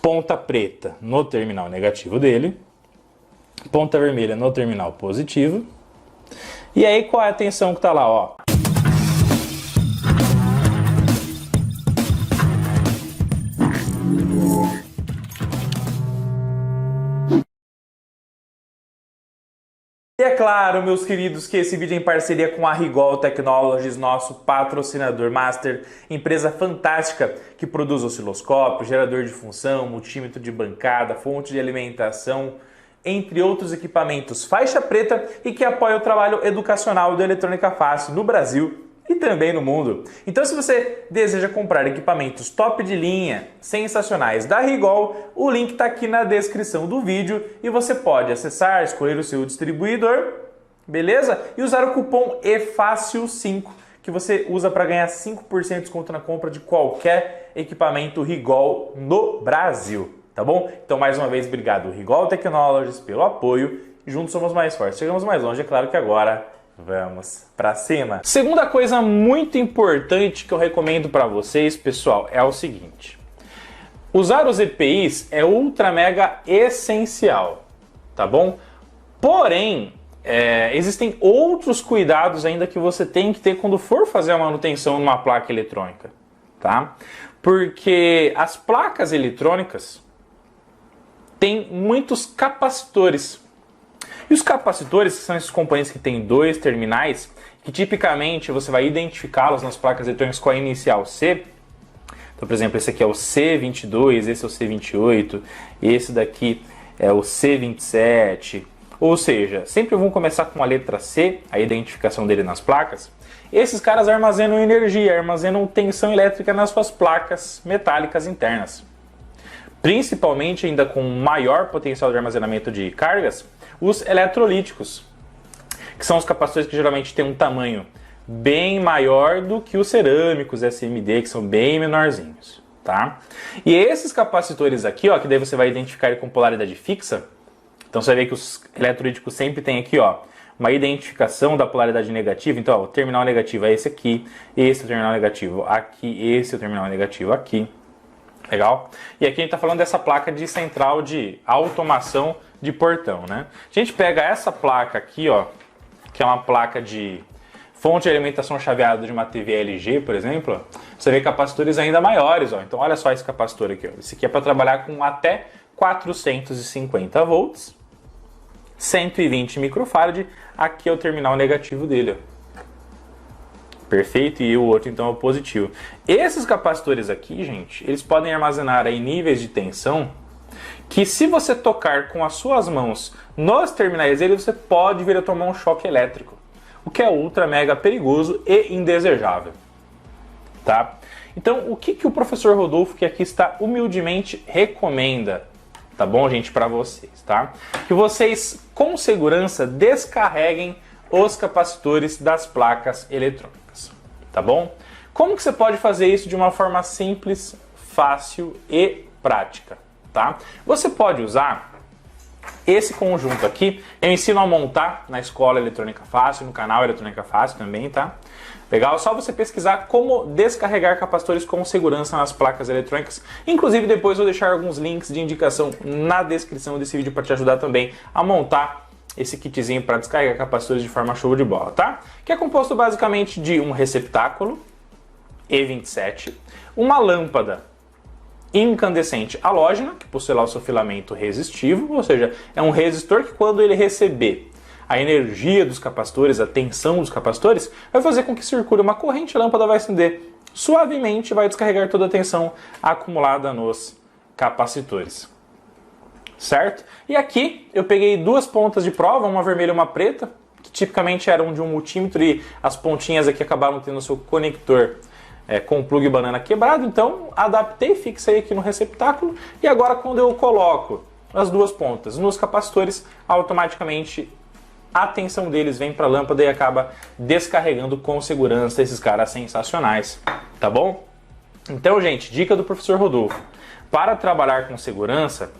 ponta preta no terminal negativo dele, ponta vermelha no terminal positivo. E aí qual é a tensão que está lá, ó? E é claro, meus queridos, que esse vídeo é em parceria com a Rigol Technologies, nosso patrocinador master, empresa fantástica que produz osciloscópio, gerador de função, multímetro de bancada, fonte de alimentação, entre outros equipamentos faixa preta e que apoia o trabalho educacional do Eletrônica Fácil no Brasil e também no mundo. Então, se você deseja comprar equipamentos top de linha, sensacionais da Rigol, o link está aqui na descrição do vídeo e você pode acessar, escolher o seu distribuidor, beleza? E usar o cupom EFÁCIL5, que você usa para ganhar 5% de desconto na compra de qualquer equipamento Rigol no Brasil, tá bom? Então, mais uma vez, obrigado Rigol Technologies pelo apoio. Juntos somos mais fortes, chegamos mais longe, é claro que agora vamos pra cima. Segunda coisa muito importante que eu recomendo para vocês, pessoal, é o seguinte. Usar os EPIs é ultra mega essencial, tá bom? Porém, existem outros cuidados ainda que você tem que ter quando for fazer a manutenção numa placa eletrônica, tá? Porque as placas eletrônicas têm muitos capacitores. E os capacitores, que são esses componentes que têm dois terminais, que tipicamente você vai identificá-los nas placas eletrônicas com a inicial C. Então, por exemplo, esse aqui é o C22, esse é o C28, esse daqui é o C27. Ou seja, sempre vão começar com a letra C, a identificação dele nas placas. Esses caras armazenam energia, armazenam tensão elétrica nas suas placas metálicas internas. Principalmente ainda com maior potencial de armazenamento de cargas, os eletrolíticos, que são os capacitores que geralmente têm um tamanho bem maior do que os cerâmicos SMD, que são bem menorzinhos, tá? E esses capacitores aqui, ó, que daí você vai identificar com polaridade fixa, então você vai ver que os eletrolíticos sempre têm aqui, ó, uma identificação da polaridade negativa. Então, ó, o terminal negativo é esse aqui, esse é o terminal negativo aqui, esse é o terminal negativo aqui. Legal? E aqui a gente está falando dessa placa de central de automação de portão, né? A gente pega essa placa aqui, ó, que é uma placa de fonte de alimentação chaveada de uma TV LG, por exemplo, você vê capacitores ainda maiores, ó. Então olha só esse capacitor aqui, ó. Esse aqui é para trabalhar com até 450 volts, 120 microfarad, aqui é o terminal negativo dele, ó. Perfeito, e o outro então é o positivo. Esses capacitores aqui, gente, eles podem armazenar aí níveis de tensão que, se você tocar com as suas mãos nos terminais dele, você pode vir a tomar um choque elétrico, o que é ultra mega perigoso e indesejável, tá? Então, o que o professor Rodolfo, que aqui está humildemente, recomenda, tá bom, gente, para vocês, tá? Que vocês, com segurança, descarreguem os capacitores das placas eletrônicas. Tá bom? Como que você pode fazer isso de uma forma simples, fácil e prática, tá? Você pode usar esse conjunto aqui. Eu ensino a montar na escola Eletrônica Fácil, no canal Eletrônica Fácil também, tá? Legal? Só você pesquisar como descarregar capacitores com segurança nas placas eletrônicas. Inclusive, depois eu vou deixar alguns links de indicação na descrição desse vídeo para te ajudar também a montar esse kitzinho para descarregar capacitores de forma show de bola, tá? Que é composto basicamente de um receptáculo E27, uma lâmpada incandescente halógena, que possui lá o seu filamento resistivo, ou seja, é um resistor que, quando ele receber a energia dos capacitores, a tensão dos capacitores, vai fazer com que circule uma corrente, a lâmpada vai acender suavemente e vai descarregar toda a tensão acumulada nos capacitores. Certo? E aqui eu peguei duas pontas de prova, uma vermelha e uma preta, que tipicamente eram de um multímetro, e as pontinhas aqui acabaram tendo o seu conector com o plug banana quebrado, então adaptei, fixei aqui no receptáculo, e agora quando eu coloco as duas pontas nos capacitores, automaticamente a tensão deles vem para a lâmpada e acaba descarregando com segurança esses caras sensacionais, tá bom? Então, gente, dica do professor Rodolfo: para trabalhar com segurança,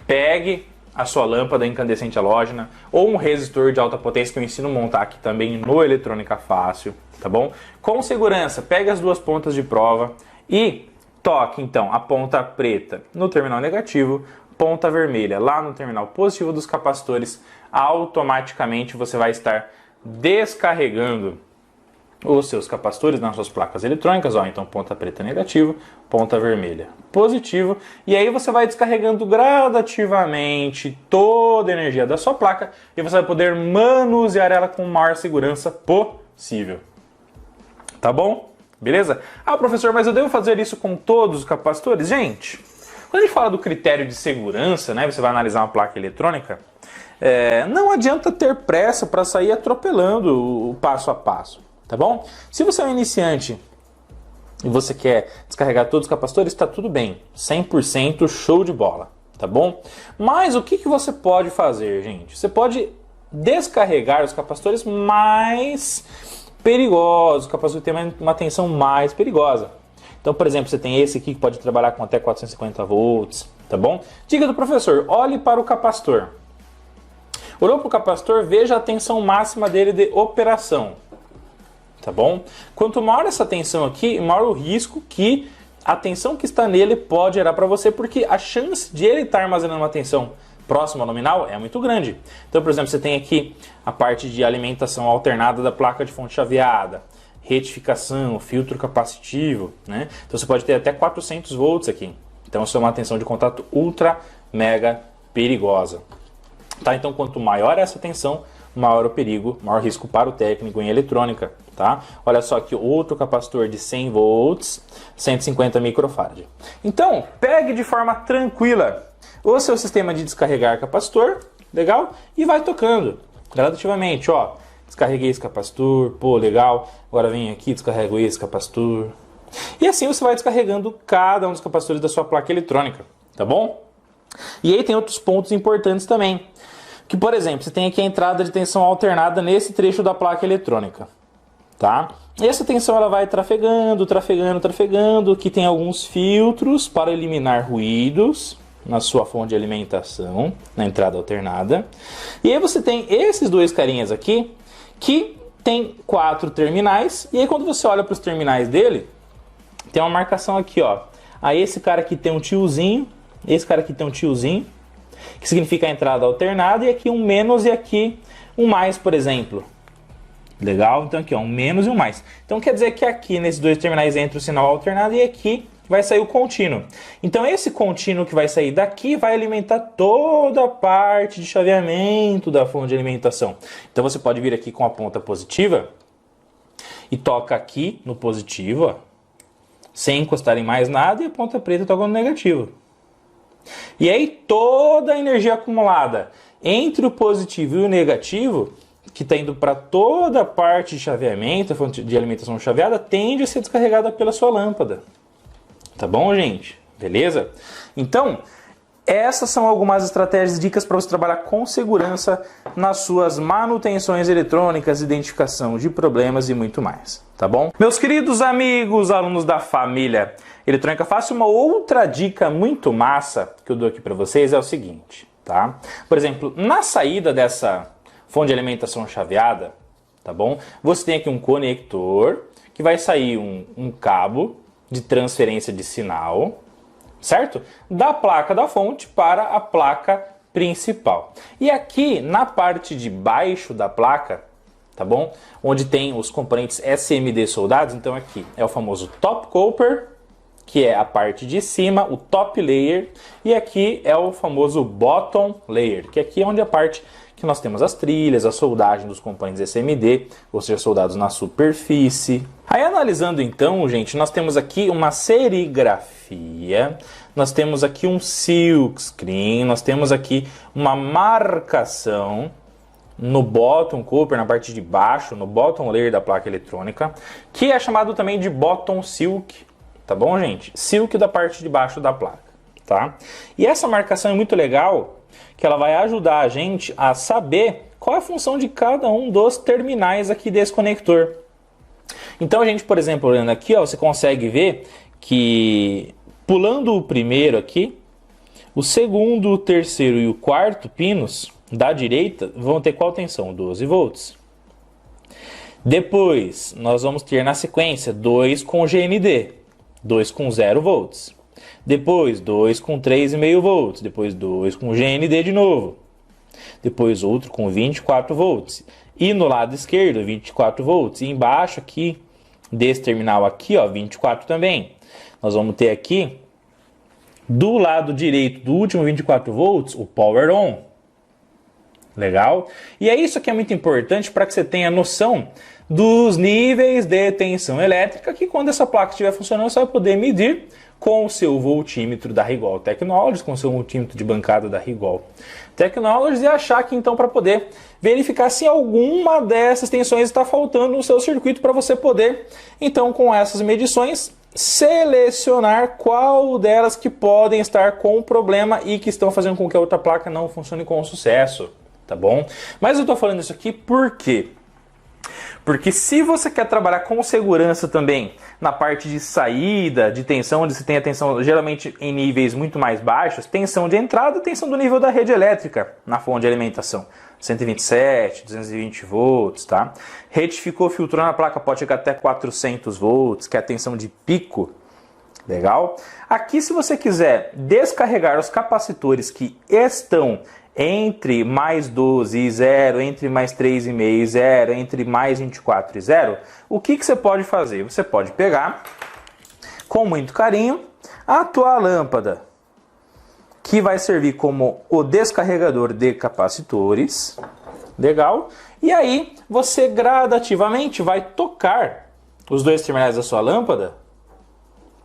pegue a sua lâmpada incandescente halógena ou um resistor de alta potência, que eu ensino a montar aqui também no Eletrônica Fácil, tá bom? Com segurança, pegue as duas pontas de prova e toque então a ponta preta no terminal negativo, ponta vermelha lá no terminal positivo dos capacitores, automaticamente você vai estar descarregando os seus capacitores nas suas placas eletrônicas, ó, então ponta preta negativo, ponta vermelha positivo, e aí você vai descarregando gradativamente toda a energia da sua placa e você vai poder manusear ela com maior segurança possível. Tá bom? Beleza? Ah, professor, mas eu devo fazer isso com todos os capacitores? Gente, quando a gente fala do critério de segurança, né, você vai analisar uma placa eletrônica, não adianta ter pressa para sair atropelando o passo a passo. Tá bom? Se você é um iniciante e você quer descarregar todos os capacitores, está tudo bem. 100% show de bola. Tá bom? Mas o que você pode fazer, gente? Você pode descarregar os capacitores mais perigosos. O capacitor tem uma tensão mais perigosa. Então, por exemplo, você tem esse aqui que pode trabalhar com até 450 volts. Tá bom? Dica do professor, olhe para o capacitor. Olhou para o capacitor, veja a tensão máxima dele de operação. Tá bom? Quanto maior essa tensão aqui, maior o risco que a tensão que está nele pode gerar para você, porque a chance de ele estar armazenando uma tensão próxima ao nominal é muito grande. Então, por exemplo, você tem aqui a parte de alimentação alternada da placa de fonte chaveada, retificação, filtro capacitivo, né? Então você pode ter até 400 volts aqui. Então isso é uma tensão de contato ultra mega perigosa. Tá? Então quanto maior essa tensão, maior o perigo, maior risco para o técnico em eletrônica. Tá? Olha só aqui outro capacitor de 100 volts, 150 microfarad. Então, pegue de forma tranquila o seu sistema de descarregar capacitor, legal? E vai tocando gradativamente, ó. Descarreguei esse capacitor, pô, legal. Agora vem aqui, descarrego esse capacitor. E assim você vai descarregando cada um dos capacitores da sua placa eletrônica, tá bom? E aí tem outros pontos importantes também. Que, por exemplo, você tem aqui a entrada de tensão alternada nesse trecho da placa eletrônica. Tá? E essa tensão ela vai trafegando, que tem alguns filtros para eliminar ruídos na sua fonte de alimentação, na entrada alternada. E aí você tem esses dois carinhas aqui, que tem 4 terminais, e aí quando você olha para os terminais dele, tem uma marcação aqui, ó. Aí esse cara aqui tem um tiozinho, esse cara aqui tem um tiozinho, que significa a entrada alternada, e aqui um menos e aqui um mais, por exemplo. Legal? Então aqui ó, um menos e um mais. Então quer dizer que aqui nesses dois terminais entra o sinal alternado e aqui vai sair o contínuo. Então esse contínuo que vai sair daqui vai alimentar toda a parte de chaveamento da fonte de alimentação. Então você pode vir aqui com a ponta positiva e toca aqui no positivo, ó, sem encostar em mais nada, e a ponta preta toca no negativo. E aí toda a energia acumulada entre o positivo e o negativo, que está indo para toda a parte de chaveamento, a fonte de alimentação chaveada, tende a ser descarregada pela sua lâmpada. Tá bom, gente? Beleza? Então, essas são algumas estratégias e dicas para você trabalhar com segurança nas suas manutenções eletrônicas, identificação de problemas e muito mais. Tá bom? Meus queridos amigos, alunos da família Eletrônica Fácil, uma outra dica muito massa que eu dou aqui para vocês é o seguinte, tá? Por exemplo, na saída dessa fonte de alimentação chaveada, tá bom? Você tem aqui um conector que vai sair um cabo de transferência de sinal, certo? Da placa da fonte para a placa principal. E aqui na parte de baixo da placa, tá bom? Onde tem os componentes SMD soldados, então aqui é o famoso top copper, que é a parte de cima, o top layer, e aqui é o famoso bottom layer, que aqui é onde a parte que nós temos as trilhas, a soldagem dos componentes SMD, ou seja, soldados na superfície. Aí analisando então, gente, nós temos aqui uma serigrafia, nós temos aqui um silk screen, nós temos aqui uma marcação no bottom copper, na parte de baixo, no bottom layer da placa eletrônica, que é chamado também de bottom silk, tá bom, gente? Silk da parte de baixo da placa, tá? E essa marcação é muito legal, que ela vai ajudar a gente a saber qual é a função de cada um dos terminais aqui desse conector. Então a gente, por exemplo, olhando aqui, ó, você consegue ver que pulando o primeiro aqui, o segundo, o terceiro e o quarto pinos da direita vão ter qual tensão? 12 volts. Depois nós vamos ter na sequência 2 com GND, 2 com 0 volts. Depois 2 com 3,5 volts. Depois 2 com GND de novo. Depois outro com 24 volts. E no lado esquerdo 24 volts. E embaixo aqui, desse terminal aqui, ó, 24 também. Nós vamos ter aqui, do lado direito do último 24 volts, o Power On. Legal? E é isso que é muito importante para que você tenha noção dos níveis de tensão elétrica, que quando essa placa estiver funcionando, você vai poder medir com o seu voltímetro da Rigol Technologies, com o seu multímetro de bancada da Rigol Technologies, e achar que então para poder verificar se alguma dessas tensões está faltando no seu circuito, para você poder, então, com essas medições, selecionar qual delas que podem estar com problema e que estão fazendo com que a outra placa não funcione com sucesso, tá bom? Mas eu estou falando isso aqui por quê? Porque se você quer trabalhar com segurança também na parte de saída, de tensão, onde você tem a tensão geralmente em níveis muito mais baixos, tensão de entrada, tensão do nível da rede elétrica na fonte de alimentação, 127, 220 volts, tá? Retificou, filtrou na placa, pode chegar até 400 volts, que é a tensão de pico. Legal? Aqui, se você quiser descarregar os capacitores que estão entre mais 12 e 0, entre mais 3,5 e 0, entre mais 24 e 0, o que você pode fazer? Você pode pegar, com muito carinho, a tua lâmpada, que vai servir como o descarregador de capacitores, legal? E aí, você gradativamente vai tocar os dois terminais da sua lâmpada,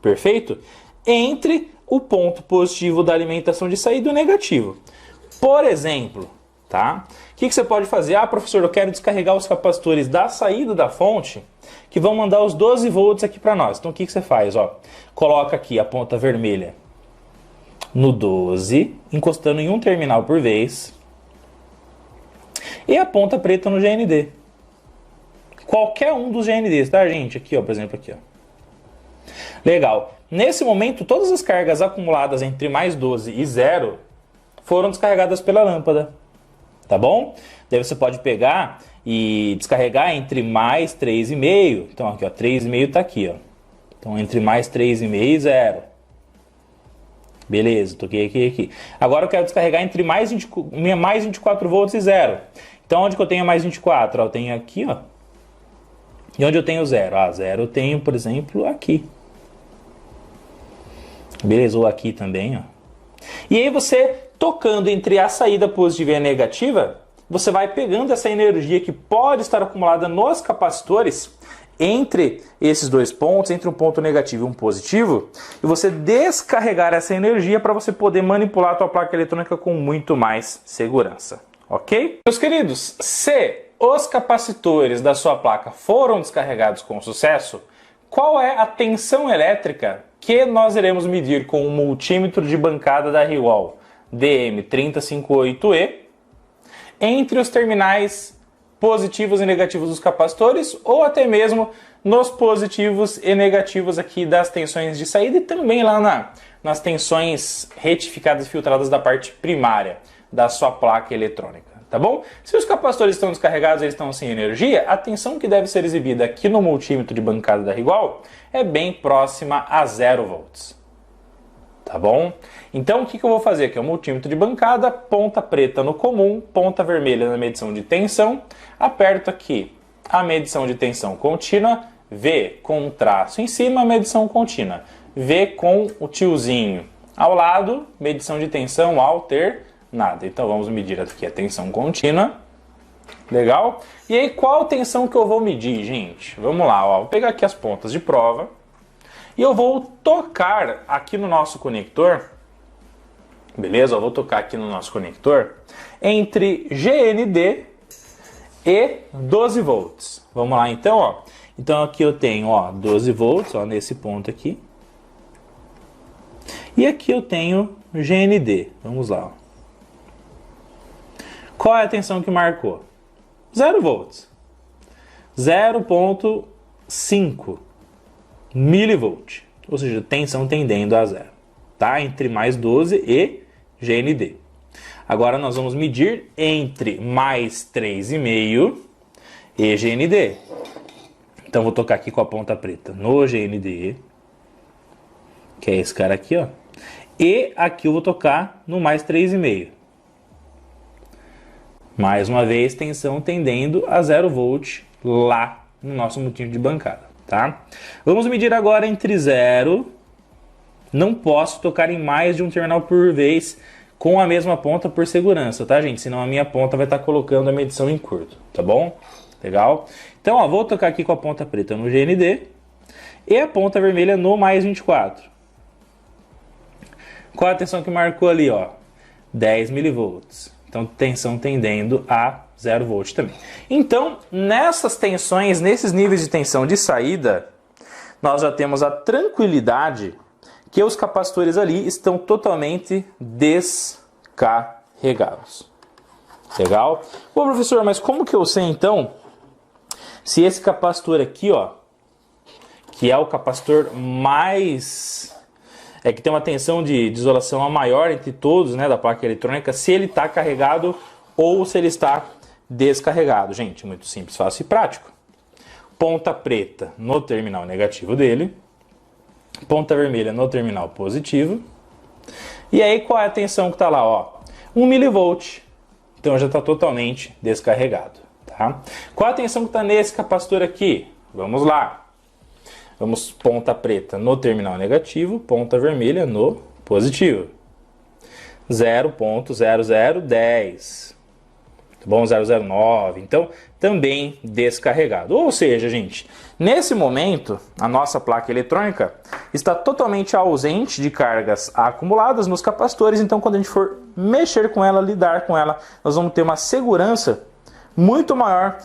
perfeito? Entre o ponto positivo da alimentação de saída e o negativo. Por exemplo, tá? O que você pode fazer? Ah, professor, eu quero descarregar os capacitores da saída da fonte que vão mandar os 12 volts aqui para nós. Então o que você faz? Ó, coloca aqui a ponta vermelha no 12, encostando em um terminal por vez, e a ponta preta no GND. Qualquer um dos GNDs, tá, gente? Aqui, ó, por exemplo, aqui, ó. Legal. Nesse momento, todas as cargas acumuladas entre mais 12 e 0 foram descarregadas pela lâmpada, tá bom? Daí você pode pegar e descarregar entre mais 3,5. Então aqui, ó, 3,5 está aqui, ó. Então entre mais 3,5 e 0. Beleza, toquei aqui. Agora eu quero descarregar entre mais 24 volts e 0. Então onde que eu tenho mais 24? Ó, eu tenho aqui, ó. E onde eu tenho 0? Ah, 0 eu tenho, por exemplo, aqui. Beleza, ou aqui também, ó. E aí você, tocando entre a saída positiva e a negativa, você vai pegando essa energia que pode estar acumulada nos capacitores entre esses dois pontos, entre um ponto negativo e um positivo, e você descarregar essa energia para você poder manipular a tua placa eletrônica com muito mais segurança, ok? Meus queridos, se os capacitores da sua placa foram descarregados com sucesso, qual é a tensão elétrica que nós iremos medir com o multímetro de bancada da Rigol DM3058E entre os terminais positivos e negativos dos capacitores, ou até mesmo nos positivos e negativos aqui das tensões de saída, e também lá nas tensões retificadas e filtradas da parte primária da sua placa eletrônica, tá bom? Se os capacitores estão descarregados, eles estão sem energia, a tensão que deve ser exibida aqui no multímetro de bancada da Rigol é bem próxima a 0 volts. Tá bom? Então o que eu vou fazer aqui? É o multímetro de bancada, ponta preta no comum, ponta vermelha na medição de tensão. Aperto aqui a medição de tensão contínua, V com um traço em cima, medição contínua. V com o tiozinho ao lado, medição de tensão alternada. Então vamos medir aqui a tensão contínua. Legal? E aí qual tensão que eu vou medir, gente? Vamos lá, ó. Vou pegar aqui as pontas de prova. E eu vou tocar aqui no nosso conector, beleza? Eu vou tocar aqui no nosso conector entre GND e 12 volts. Vamos lá então, ó. Então aqui eu tenho, ó, 12 volts, ó, nesse ponto aqui. E aqui eu tenho GND. Vamos lá, ó. Qual é a tensão que marcou? 0 volts. 0,5 milivolt, ou seja, tensão tendendo a 0, tá? Entre mais 12 e GND. Agora nós vamos medir entre mais 3,5 e GND. Então vou tocar aqui com a ponta preta no GND. que é esse cara aqui, ó. E aqui eu vou tocar no mais 3,5. Mais uma vez, tensão tendendo a 0 volt lá no nosso motivo de bancada, tá? Vamos medir agora entre 0. Não posso tocar em mais de um terminal por vez com a mesma ponta por segurança, tá, gente? Senão a minha ponta vai estar colocando a medição em curto, tá bom? Legal? Então, ó, vou tocar aqui com a ponta preta no GND e a ponta vermelha no mais 24. Qual a tensão que marcou ali, ó? 10 milivolts. Então, tensão tendendo a 0 volt também. Então, nessas tensões, nesses níveis de tensão de saída, nós já temos a tranquilidade que os capacitores ali estão totalmente descarregados. Legal? Bom, professor, mas como que eu sei, então, se esse capacitor aqui, ó, que é o capacitor mais... que tem uma tensão de isolação a maior entre todos, né, da placa eletrônica, se ele está carregado ou se ele está descarregado. Gente, muito simples, fácil e prático. Ponta preta no terminal negativo dele, ponta vermelha no terminal positivo. E aí qual é a tensão que está lá? Ó, 1 milivolt. Então já está totalmente descarregado. Tá? Qual a tensão que está nesse capacitor aqui? Vamos lá. Vamos ponta preta no terminal negativo, ponta vermelha no positivo. 0.0010. Tá bom? 009. Então, também descarregado. Ou seja, gente, nesse momento, a nossa placa eletrônica está totalmente ausente de cargas acumuladas nos capacitores. Então, quando a gente for mexer com ela, lidar com ela, nós vamos ter uma segurança muito maior,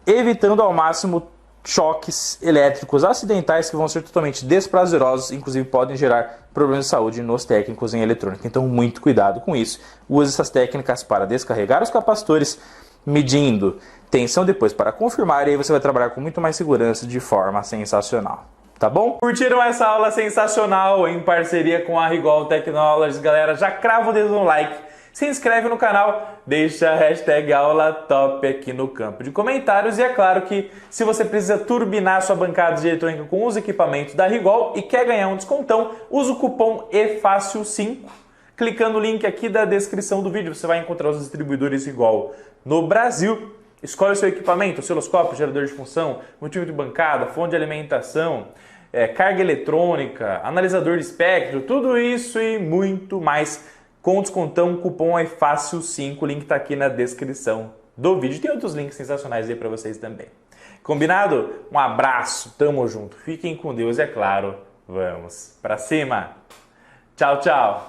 evitando ao máximo choques elétricos acidentais que vão ser totalmente desprazerosos, inclusive podem gerar problemas de saúde nos técnicos em eletrônica. Então, muito cuidado com isso. Use essas técnicas para descarregar os capacitores, medindo tensão depois para confirmar, e aí você vai trabalhar com muito mais segurança de forma sensacional. Tá bom? Curtiram essa aula sensacional em parceria com a Rigol Technologies? Galera, já crava o dedo no like, se inscreve no canal, deixa a hashtag aula top aqui no campo de comentários. E é claro que se você precisa turbinar sua bancada de eletrônica com os equipamentos da Rigol e quer ganhar um descontão, usa o cupom EFÁCIL5. Clicando no link aqui da descrição do vídeo, você vai encontrar os distribuidores Rigol no Brasil. Escolhe o seu equipamento, osciloscópio, gerador de função, multímetro de bancada, fonte de alimentação, carga eletrônica, analisador de espectro, tudo isso e muito mais. Com descontão, cupom EFÁCIL5, o link está aqui na descrição do vídeo. Tem outros links sensacionais aí para vocês também. Combinado? Um abraço, tamo junto. Fiquem com Deus e, é claro, vamos pra cima. Tchau, tchau.